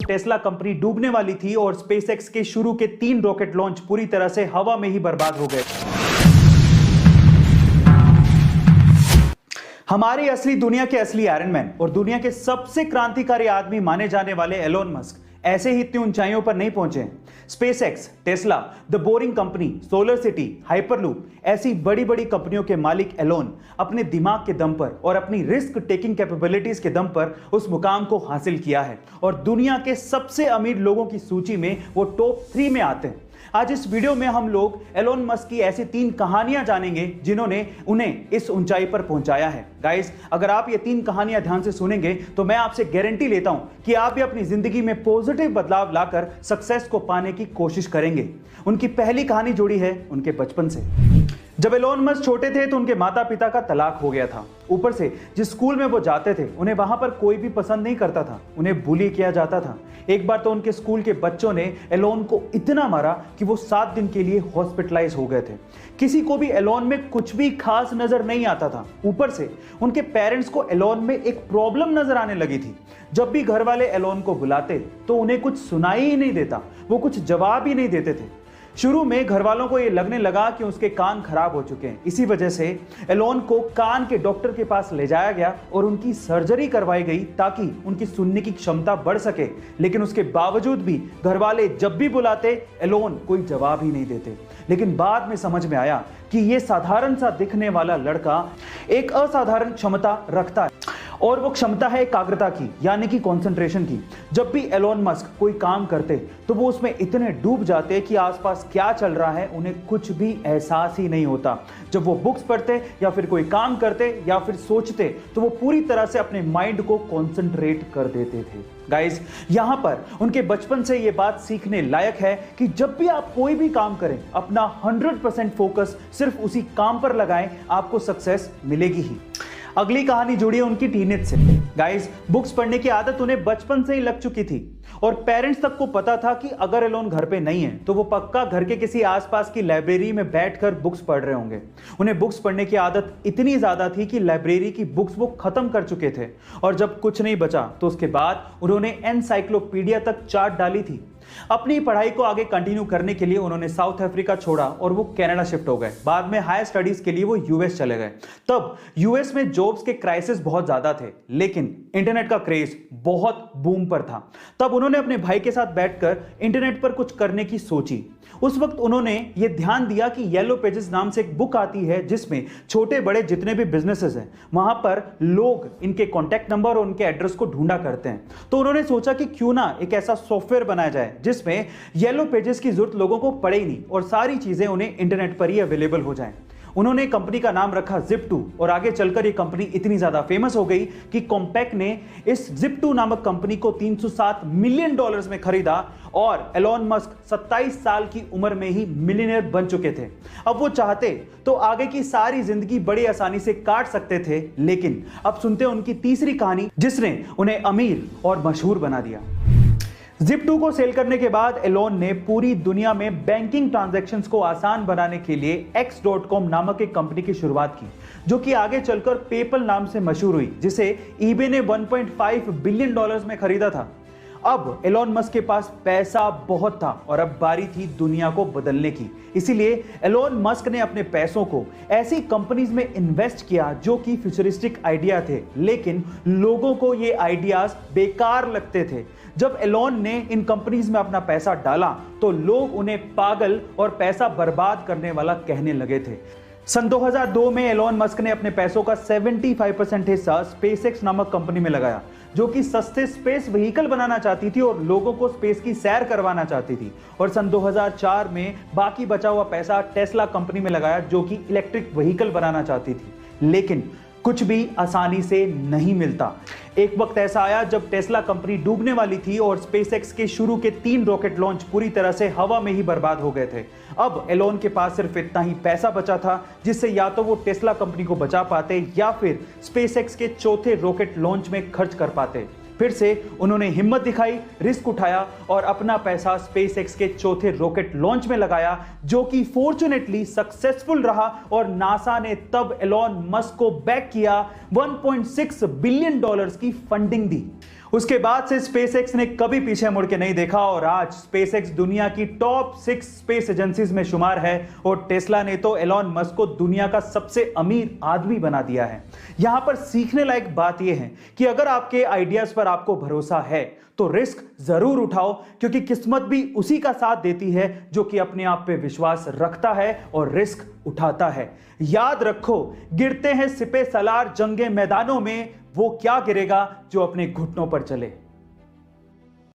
Tesla company डूबने वाली थी और स्पेसएक्स के शुरू के 3 रॉकेट लॉन्च पूरी तरह से हवा में ही बर्बाद हो गए। हमारी असली दुनिया के असली आयरन मैन और दुनिया के सबसे क्रांतिकारी आदमी माने जाने वाले एलोन मस्क ऐसे ही इतनी ऊंचाइयों पर नहीं पहुंचे। SpaceX, Tesla, the boring company, solar city, hyperloop ऐसी बड़ी बड़ी कंपनियों के मालिक एलोन अपने दिमाग के दम पर और अपनी रिस्क टेकिंग कैपेबिलिटीज के दम पर उस मुकाम को हासिल किया है और दुनिया के सबसे अमीर लोगों की सूची में वो टॉप 3 में आते हैं। आज इस वीडियो में हम लोग एलोन मस्क की ऐसी 3 कहानियां जानेंगे जिन्होंने उन्हें इस ऊंचाई पर पहुंचाया है। गाइस, अगर आप ये 3 कहानियां ध्यान से सुनेंगे तो मैं आपसे गारंटी लेता हूं कि आप भी अपनी जिंदगी में पॉजिटिव बदलाव लाकर सक्सेस को पाने की कोशिश करेंगे। उनकी पहली कहानी जुड़ी है उनके बचपन से। जब एलोन मस्क छोटे थे तो उनके माता पिता का तलाक हो गया था। ऊपर से जिस स्कूल में वो जाते थे उन्हें वहां पर कोई भी पसंद नहीं करता था, उन्हें बुली किया जाता था। एक बार तो उनके स्कूल के बच्चों ने एलोन को इतना मारा कि वो 7 दिन के लिए हॉस्पिटलाइज हो गए थे। किसी को भी एलोन में कुछ भी खास नजर नहीं आता था। ऊपर से उनके पेरेंट्स को एलोन में एक प्रॉब्लम नजर आने लगी थी। जब भी घर वाले एलोन को बुलाते तो उन्हें कुछ सुनाई ही नहीं देता, वो कुछ जवाब ही नहीं देते थे। शुरू में घर वालों को यह लगने लगा कि उसके कान खराब हो चुके हैं। इसी वजह से एलोन को कान के डॉक्टर के पास ले जाया गया और उनकी सर्जरी करवाई गई ताकि उनकी सुनने की क्षमता बढ़ सके। लेकिन उसके बावजूद भी घर वाले जब भी बुलाते एलोन कोई जवाब ही नहीं देते। लेकिन बाद में समझ में आया कि यह साधारण सा दिखने वाला लड़का एक असाधारण क्षमता रखता है और वो क्षमता है एकाग्रता की, यानी कि कंसंट्रेशन की। जब भी एलोन मस्क कोई काम करते तो वो उसमें इतने डूब जाते कि आसपास क्या चल रहा है उन्हें कुछ भी एहसास ही नहीं होता। जब वो बुक्स पढ़ते या फिर कोई काम करते या फिर सोचते तो वो पूरी तरह से अपने माइंड को कंसंट्रेट कर देते थे। गाइस, यहां पर उनके बचपन से ये बात सीखने लायक है कि जब भी आप कोई भी काम करें अपना 100% फोकस सिर्फ उसी काम पर लगाएं, आपको सक्सेस मिलेगी ही। अगली कहानी जुड़ी है उनकी टीनेज से। गाइस, बुक्स पढ़ने की आदत उन्हें बचपन से ही लग चुकी थी और पेरेंट्स तक को पता था कि अगर एलोन घर पे नहीं है तो वो पक्का घर के किसी आसपास की लाइब्रेरी में बैठकर बुक्स पढ़ रहे होंगे। उन्हें बुक्स पढ़ने की आदत इतनी ज्यादा थी कि लाइब्रेरी की बुक्स वो खत्म कर चुके थे और जब कुछ नहीं बचा तो उसके बाद उन्होंने एनसाइक्लोपीडिया तक चाट डाली थी। अपनी पढ़ाई को आगे कंटिन्यू करने के लिए उन्होंने साउथ अफ्रीका छोड़ा और वो कनाडा शिफ्ट हो गए। बाद में हायर स्टडीज के लिए वो यूएस चले गए। तब यूएस में जॉब्स के क्राइसिस बहुत ज्यादा थे, लेकिन इंटरनेट का क्रेज बहुत बूम पर था। तब उन्होंने अपने भाई के साथ बैठकर इंटरनेट पर कुछ करने की सोची। उस वक्त उन्होंने ये ध्यान दिया कि येलो पेजेस नाम से एक बुक आती है जिसमें छोटे बड़े जितने भी बिजनेसेस हैं वहां पर लोग इनके कॉन्टैक्ट नंबर और उनके एड्रेस को ढूंढा करते हैं। तो उन्होंने सोचा कि क्यों ना एक ऐसा सॉफ्टवेयर बनाया जाए जिसमें येलो पेजेस की जरूरत लोगों को पड़े ही नहीं और सारी चीजें उन्हें इंटरनेट पर ही अवेलेबल हो जाएं। उन्होंने कंपनी का नाम रखा Zip2 और आगे चलकर यह कंपनी इतनी ज्यादा फेमस हो गई कि कॉम्पैक्ट ने इस Zip2 नामक कंपनी को $307 मिलियन में खरीदा और एलोन मस्क 27 साल की उम्र में ही मिलियनेयर बन चुके थे। अब वो चाहते तो आगे की सारी जिंदगी बड़ी आसानी से काट सकते थे, लेकिन अब सुनते हैं उनकी तीसरी कहानी जिसने उन्हें अमीर और मशहूर बना दिया। Zip2 को सेल करने के बाद एलोन ने पूरी दुनिया में बैंकिंग ट्रांजैक्शंस को आसान बनाने के लिए X.com नामक एक कंपनी की शुरुआत की, जो कि आगे चलकर पेपल नाम से मशहूर हुई, जिसे eBay ने $1.5 बिलियन में खरीदा था। अब एलोन मस्क के पास पैसा बहुत था और अब बारी थी दुनिया को बदलने की। इसीलिए एलोन मस्क ने अपने पैसों को ऐसी कंपनीज में इन्वेस्ट किया जो कि फ्यूचरिस्टिक आइडिया थे, लेकिन लोगों को ये आइडियाज बेकार लगते थे। जब एलोन ने इन कंपनीज में अपना पैसा डाला तो लोग उन्हें पागल और पैसा बर्बाद करने वाला कहने लगे थे। सन 2002 में एलोन मस्क ने अपने पैसों का 75% हिस्सा स्पेसएक्स नामक कंपनी में लगाया, जो कि सस्ते स्पेस व्हीकल बनाना चाहती थी और लोगों को स्पेस की सैर करवाना चाहती थी। और सन 2004 में बाकी बचा हुआ पैसा टेस्ला कंपनी में लगाया, जो कि इलेक्ट्रिक व्हीकल बनाना चाहती थी। लेकिन कुछ भी आसानी से नहीं मिलता। एक वक्त ऐसा आया जब टेस्ला कंपनी डूबने वाली थी और स्पेसएक्स के शुरू के 3 रॉकेट लॉन्च पूरी तरह से हवा में ही बर्बाद हो गए थे। अब एलोन के पास सिर्फ इतना ही पैसा बचा था जिससे या तो वो टेस्ला कंपनी को बचा पाते या फिर स्पेसएक्स के चौथे रॉकेट लॉन्च में खर्च कर पाते। फिर से उन्होंने हिम्मत दिखाई, रिस्क उठाया और अपना पैसा स्पेसएक्स के चौथे रॉकेट लॉन्च में लगाया, जो कि फॉर्चुनेटली सक्सेसफुल रहा और नासा ने तब एलोन मस्क को बैक किया, $1.6 बिलियन की फंडिंग दी। उसके बाद से स्पेसएक्स ने कभी पीछे मुड़ के नहीं देखा और आज स्पेसएक्स दुनिया की टॉप 6 स्पेस एजेंसीज में शुमार है और टेस्ला ने तो एलॉन मस्क को दुनिया का सबसे अमीर आदमी बना दिया है। यहां पर सीखने लायक बात यह है कि अगर आपके आइडियाज पर आपको भरोसा है तो रिस्क जरूर उठाओ, क्योंकि किस्मत भी उसी का साथ देती है जो कि अपने आप पे विश्वास रखता है और रिस्क उठाता है। याद रखो, गिरते हैं सिपे सलार जंगे मैदानों में, वो क्या गिरेगा जो अपने घुटनों पर चले।